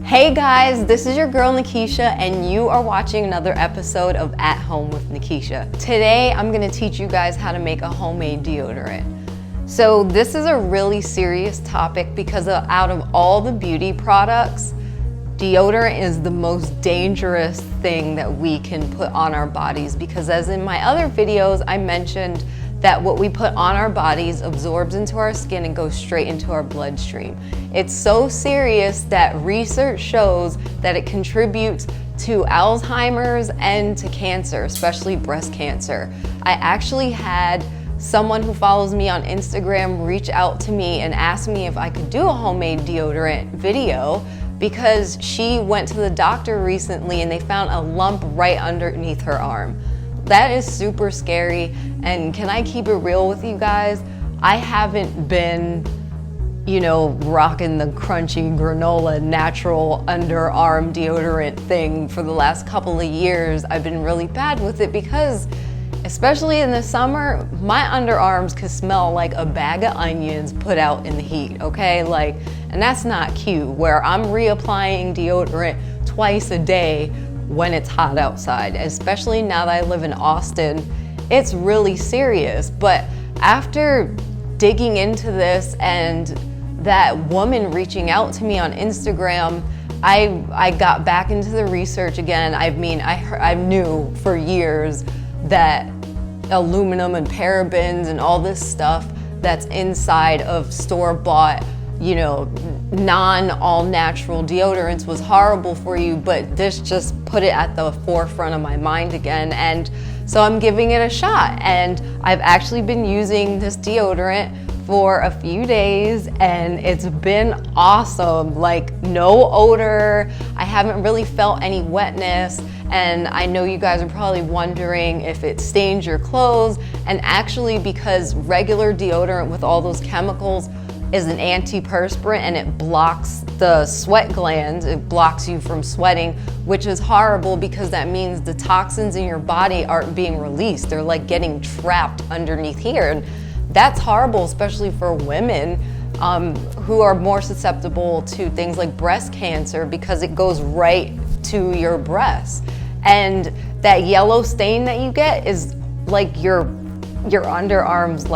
Hey guys, this is your girl Nikisha and you are watching another episode of At Home with Nikisha. Today I'm gonna teach you guys how to make a homemade deodorant. So this is a really serious topic because out of all the beauty products, deodorant is the most dangerous thing that we can put on our bodies, because as in my other videos I mentioned that what we put on our bodies absorbs into our skin and goes straight into our bloodstream. It's so serious that research shows that it contributes to Alzheimer's and to cancer, especially breast cancer. I actually had someone who follows me on Instagram reach out to me and ask me if I could do a homemade deodorant video because she went to the doctor recently and they found a lump right underneath her arm. That is super scary, and can I keep it real with you guys? I haven't been, rocking the crunchy granola natural underarm deodorant thing for the last couple of years. I've been really bad with it because, especially in the summer, my underarms could smell like a bag of onions put out in the heat, okay? And that's not cute, where I'm reapplying deodorant twice a day when it's hot outside, especially now that I live in Austin. It's really serious. But after digging into this and that woman reaching out to me on Instagram, I got back into the research again. I knew for years that aluminum and parabens and all this stuff that's inside of store-bought, non-all-natural deodorants was horrible for you, but this just put it at the forefront of my mind again, and so I'm giving it a shot. And I've actually been using this deodorant for a few days and it's been awesome. No odor, I haven't really felt any wetness, and I know you guys are probably wondering if it stains your clothes, and actually because regular deodorant with all those chemicals is an antiperspirant and it blocks the sweat glands. It blocks you from sweating, which is horrible because that means the toxins in your body aren't being released. They're getting trapped underneath here. And that's horrible, especially for women who are more susceptible to things like breast cancer because it goes right to your breasts. And that yellow stain that you get is your underarms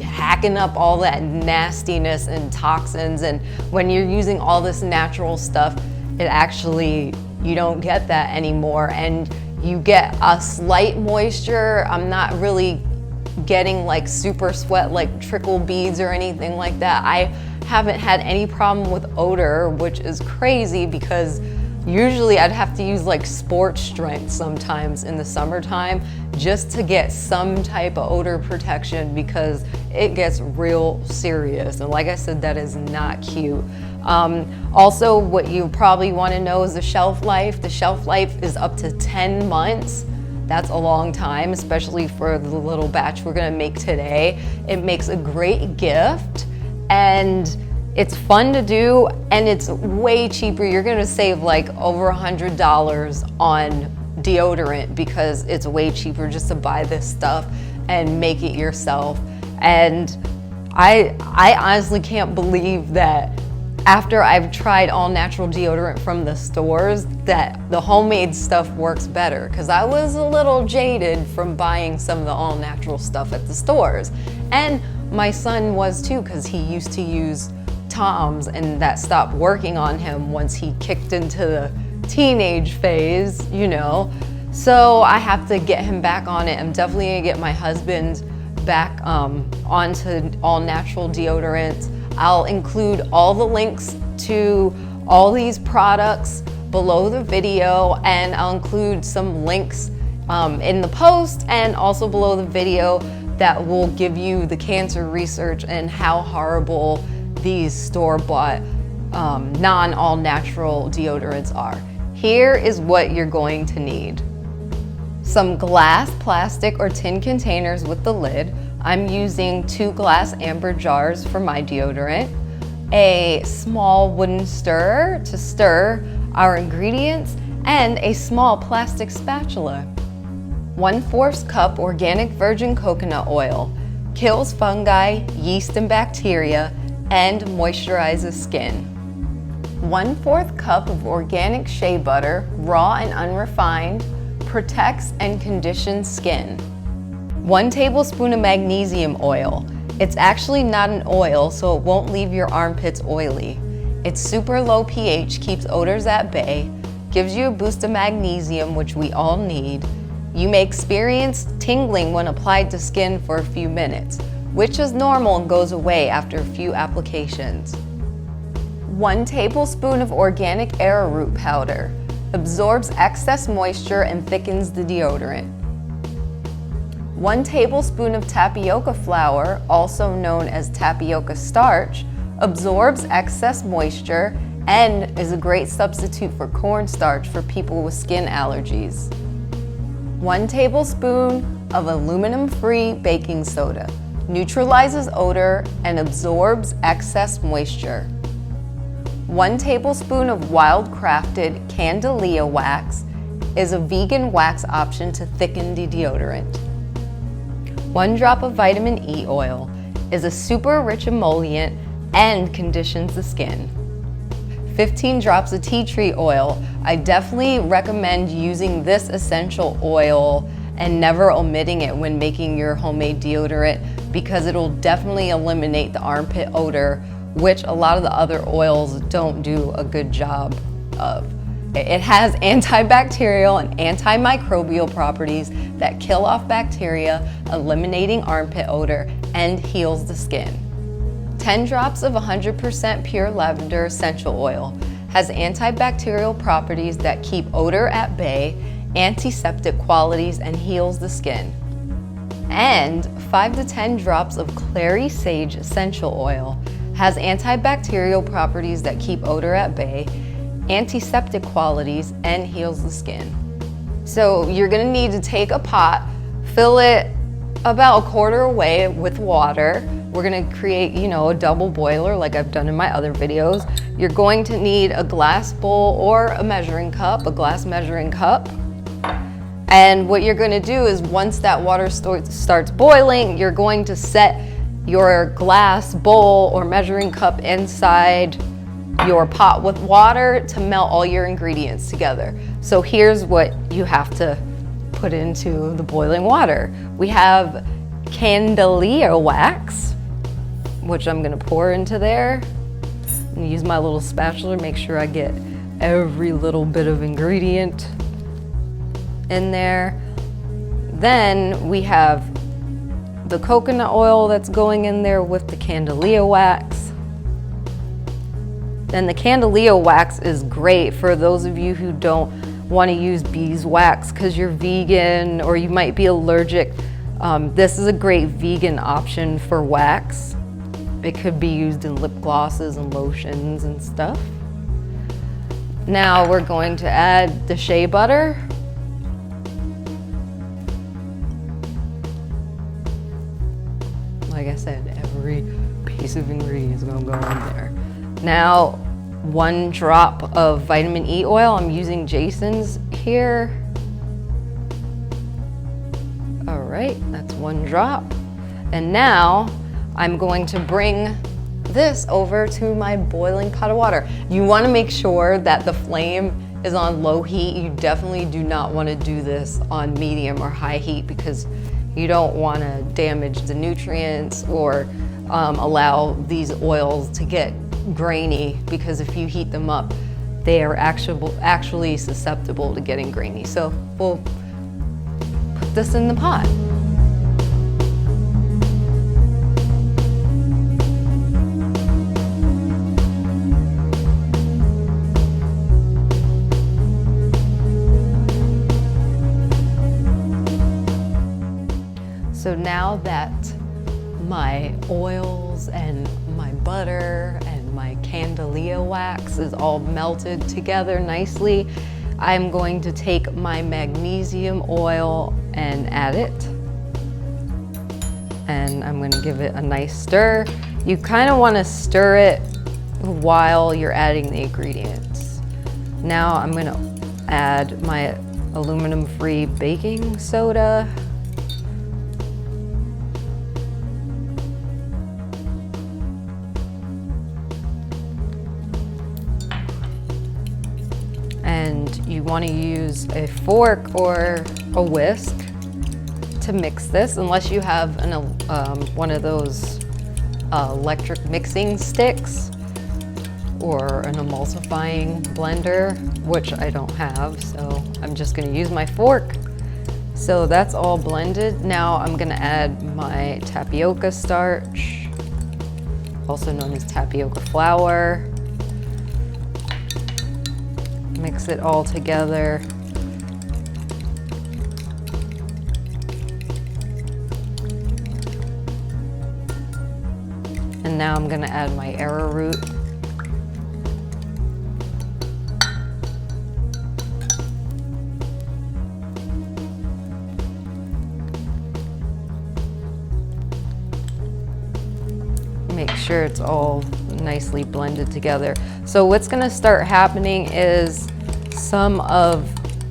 hacking up all that nastiness and toxins, and when you're using all this natural stuff, you don't get that anymore, and you get a slight moisture. I'm not really getting super sweat, trickle beads or anything like that. I haven't had any problem with odor, which is crazy because usually I'd have to use sport strength sometimes in the summertime just to get some type of odor protection because it gets real serious. And like I said, that is not cute. Also, what you probably want to know is the shelf life. The shelf life is up to 10 months. That's a long time, especially for the little batch we're gonna make today. It makes a great gift and it's fun to do, and it's way cheaper. You're gonna save over $100 on deodorant because it's way cheaper just to buy this stuff and make it yourself. And I honestly can't believe that after I've tried all natural deodorant from the stores that the homemade stuff works better, because I was a little jaded from buying some of the all natural stuff at the stores. And my son was too, because he used to use Tom's and that stopped working on him once he kicked into the teenage phase, So I have to get him back on it. I'm definitely gonna get my husband back onto all natural deodorants. I'll include all the links to all these products below the video, and I'll include some links in the post and also below the video that will give you the cancer research and how horrible these store-bought non-all-natural deodorants are. Here is what you're going to need. Some glass, plastic, or tin containers with the lid. I'm using 2 glass amber jars for my deodorant. A small wooden stirrer to stir our ingredients, and a small plastic spatula. 1/4 cup organic virgin coconut oil. Kills fungi, yeast, and bacteria, and moisturizes skin. 1/4 cup of organic shea butter, raw and unrefined, protects and conditions skin. 1 tablespoon of magnesium oil. It's actually not an oil, so it won't leave your armpits oily. It's super low pH, keeps odors at bay, gives you a boost of magnesium, which we all need. You may experience tingling when applied to skin for a few minutes, which is normal and goes away after a few applications. 1 tablespoon of organic arrowroot powder. Absorbs excess moisture and thickens the deodorant. 1 tablespoon of tapioca flour, also known as tapioca starch, absorbs excess moisture and is a great substitute for cornstarch for people with skin allergies. 1 tablespoon of aluminum-free baking soda. Neutralizes odor and absorbs excess moisture. 1 tablespoon of wild-crafted candelilla wax is a vegan wax option to thicken the deodorant. 1 drop of vitamin E oil is a super rich emollient and conditions the skin. 15 drops of tea tree oil. I definitely recommend using this essential oil and never omitting it when making your homemade deodorant because it'll definitely eliminate the armpit odor, which a lot of the other oils don't do a good job of. It has antibacterial and antimicrobial properties that kill off bacteria, eliminating armpit odor, and heals the skin. 10 drops of 100% pure lavender essential oil has antibacterial properties that keep odor at bay, antiseptic qualities, and heals the skin. And 5 to 10 drops of clary sage essential oil has antibacterial properties that keep odor at bay, antiseptic qualities, and heals the skin. So you're gonna need to take a pot, fill it about a quarter away with water. We're gonna create, a double boiler like I've done in my other videos. You're going to need a glass bowl or a measuring cup, a glass measuring cup. And what you're gonna do is once that water starts boiling, you're going to set your glass bowl or measuring cup inside your pot with water to melt all your ingredients together. So here's what you have to put into the boiling water. We have candelilla wax, which I'm gonna pour into there. I'm gonna use my little spatula to make sure I get every little bit of ingredient in there. Then we have the coconut oil that's going in there with the candelilla wax. Then the candelilla wax is great for those of you who don't want to use beeswax because you're vegan or you might be allergic. This is a great vegan option for wax. It could be used in lip glosses and lotions and stuff. Now we're going to add the shea butter. Like I said, every piece of ingredient is going to go in there. Now, 1 drop of vitamin E oil. I'm using Jason's here. All right, that's 1 drop. And now I'm going to bring this over to my boiling pot of water. You want to make sure that the flame is on low heat. You definitely do not want to do this on medium or high heat because you don't want to damage the nutrients or allow these oils to get grainy, because if you heat them up, they are actually susceptible to getting grainy. So we'll put this in the pot. So now that my oils and my butter and my candelilla wax is all melted together nicely, I'm going to take my magnesium oil and add it. And I'm going to give it a nice stir. You kind of want to stir it while you're adding the ingredients. Now I'm going to add my aluminum-free baking soda. and you want to use a fork or a whisk to mix this, unless you have one of those electric mixing sticks or an emulsifying blender, which I don't have, so I'm just going to use my fork. So that's all blended. Now I'm going to add my tapioca starch, also known as tapioca flour. Mix it all together. And now I'm gonna add my arrowroot. Make sure it's all nicely blended together. So what's gonna start happening is some of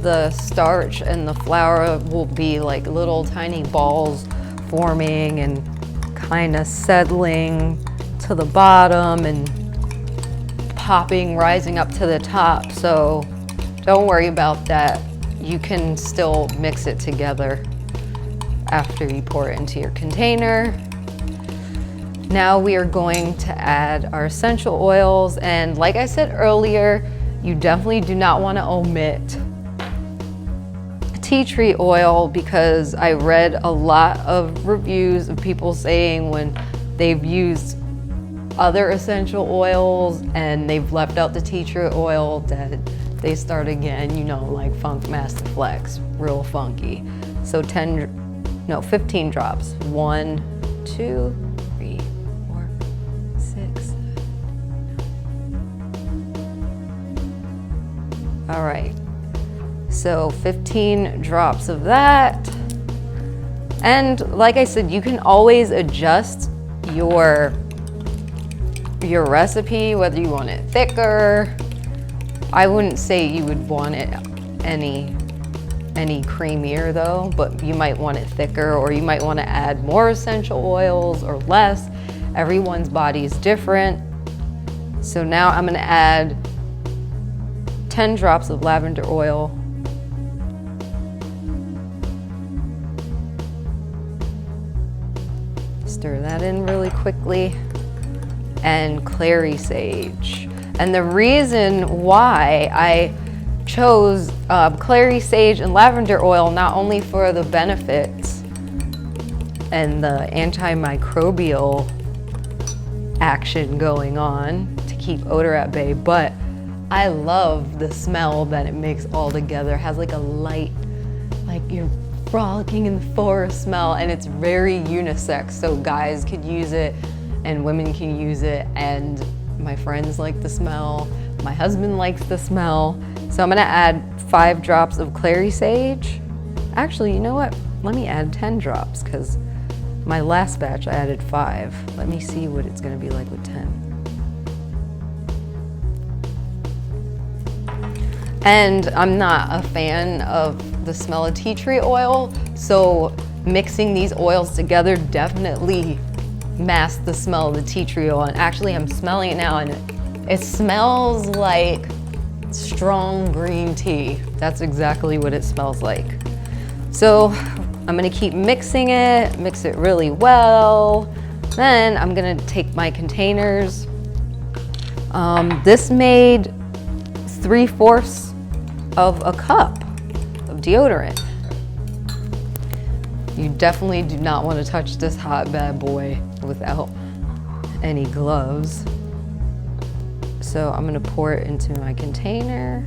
the starch and the flour will be like little tiny balls forming and kind of settling to the bottom and popping, rising up to the top. So don't worry about that. You can still mix it together after you pour it into your container. Now we are going to add our essential oils, and like I said earlier, you definitely do not want to omit tea tree oil, because I read a lot of reviews of people saying when they've used other essential oils and they've left out the tea tree oil that they start again, you know, like Funk Master Flex, real funky. So 15 drops. 1, 2, 3, 4, 6. All right. So 15 drops of that. And like I said, you can always adjust your recipe, whether you want it thicker. I wouldn't say you would want it any creamier though, but you might want it thicker, or you might want to add more essential oils or less. Everyone's body is different. So now I'm going to add 10 drops of lavender oil. Stir that in really quickly. And clary sage. And the reason why I chose clary sage and lavender oil, not only for the benefits and the antimicrobial action going on to keep odor at bay, but I love the smell that it makes all together. It has like a light, like you're frolicking in the forest smell, and it's very unisex, so guys could use it and women can use it, and my friends like the smell, my husband likes the smell. So I'm gonna add 5 drops of clary sage. Actually, you know what? Let me add 10 drops, because my last batch I added 5. Let me see what it's gonna be like with 10. And I'm not a fan of the smell of tea tree oil, so mixing these oils together definitely masks the smell of the tea tree oil. And actually I'm smelling it now, and it smells like strong green tea. That's exactly what it smells like. So I'm gonna keep mixing it, mix it really well. Then I'm gonna take my containers. This made 3/4 of a cup of deodorant. You definitely do not want to touch this hot bad boy without any gloves. So I'm gonna pour it into my container,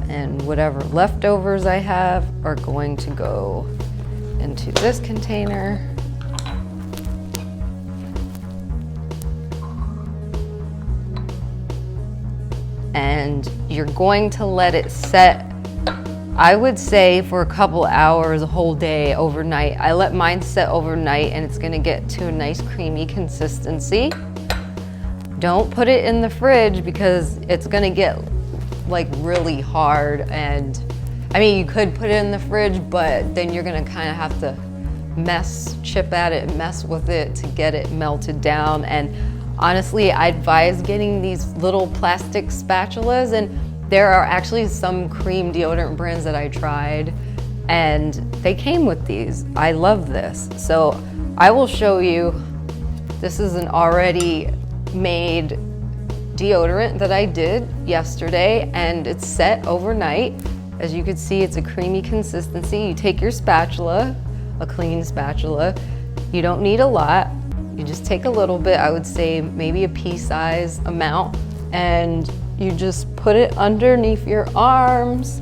and whatever leftovers I have are going to go into this container. And you're going to let it set, I would say, for a couple hours, a whole day, overnight. I let mine set overnight, and it's gonna get to a nice creamy consistency. Don't put it in the fridge, because it's gonna get like really hard. And I mean, you could put it in the fridge, but then you're gonna kind of have to chip at it, mess with it to get it melted down. And Honestly, I advise getting these little plastic spatulas, and there are actually some cream deodorant brands that I tried and they came with these. I love this. So I will show you, this is an already made deodorant that I did yesterday, and it's set overnight. As you can see, it's a creamy consistency. You take your spatula, a clean spatula. You don't need a lot. You just take a little bit, I would say maybe a pea-size amount, and you just put it underneath your arms,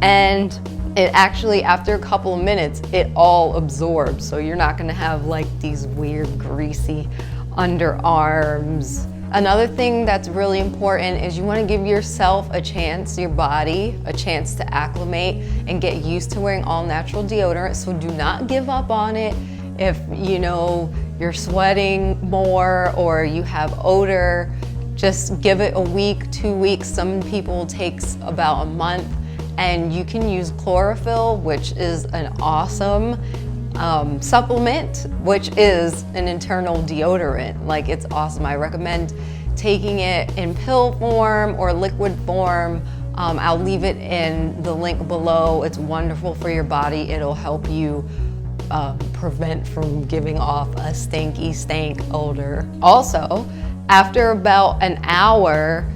and it actually, after a couple of minutes, it all absorbs. So you're not gonna have like these weird greasy underarms. Another thing that's really important is you want to give yourself a chance, your body, a chance to acclimate and get used to wearing all natural deodorant. So do not give up on it. If you know you're sweating more or you have odor, just give it a week, 2 weeks. Some people takes about a month, and you can use Chlorophyll, which is an awesome supplement, which is an internal deodorant. Like, it's awesome. I recommend taking it in pill form or liquid form. I'll leave it in the link below. It's wonderful for your body. It'll help you prevent from giving off a stanky stank odor. Also, after about an hour,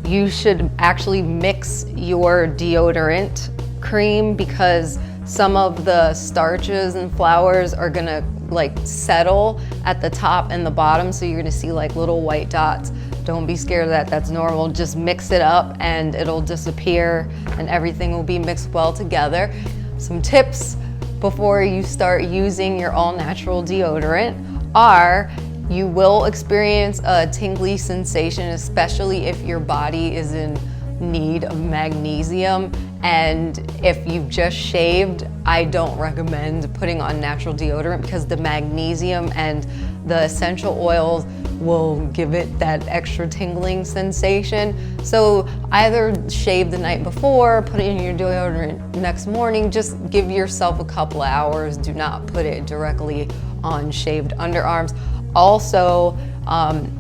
you should actually mix your deodorant cream, because some of the starches and flours are gonna like settle at the top and the bottom, so you're gonna see like little white dots. Don't be scared of that, that's normal. Just mix it up and it'll disappear and everything will be mixed well together. Some tips before you start using your all natural deodorant are, you will experience a tingly sensation, especially if your body is in need of magnesium. And if you've just shaved, I don't recommend putting on natural deodorant, because the magnesium and the essential oils will give it that extra tingling sensation. So either shave the night before, put it in your deodorant next morning. Just give yourself a couple of hours. Do not put it directly on shaved underarms. Also,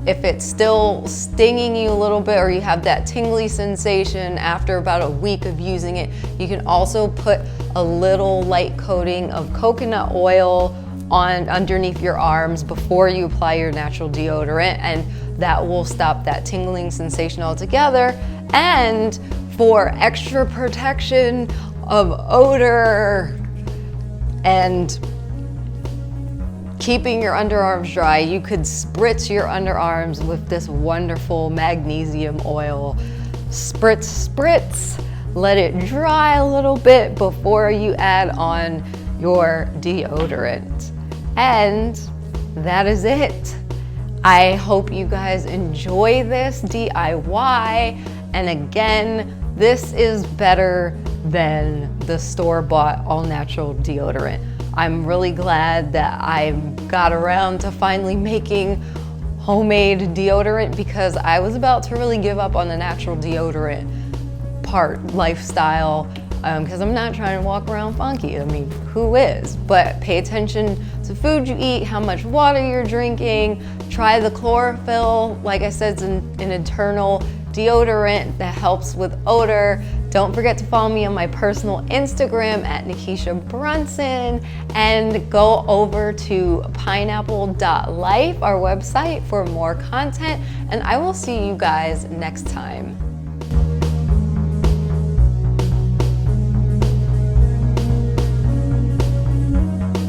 if it's still stinging you a little bit, or you have that tingly sensation after about a week of using it, you can also put a little light coating of coconut oil on underneath your arms before you apply your natural deodorant, and that will stop that tingling sensation altogether. And for extra protection of odor and keeping your underarms dry, you could spritz your underarms with this wonderful magnesium oil. Spritz, spritz, let it dry a little bit before you add on your deodorant. And that is it. I hope you guys enjoy this DIY. And again, this is better than the store-bought all-natural deodorant. I'm really glad that I got around to finally making homemade deodorant, because I was about to really give up on the natural deodorant lifestyle, because I'm not trying to walk around funky. I mean, who is? But pay attention to food you eat, how much water you're drinking. Try the Chlorophyll. Like I said, it's an internal deodorant that helps with odor. Don't forget to follow me on my personal Instagram at Nikisha Brunson, and go over to pineapple.life, our website, for more content. And I will see you guys next time.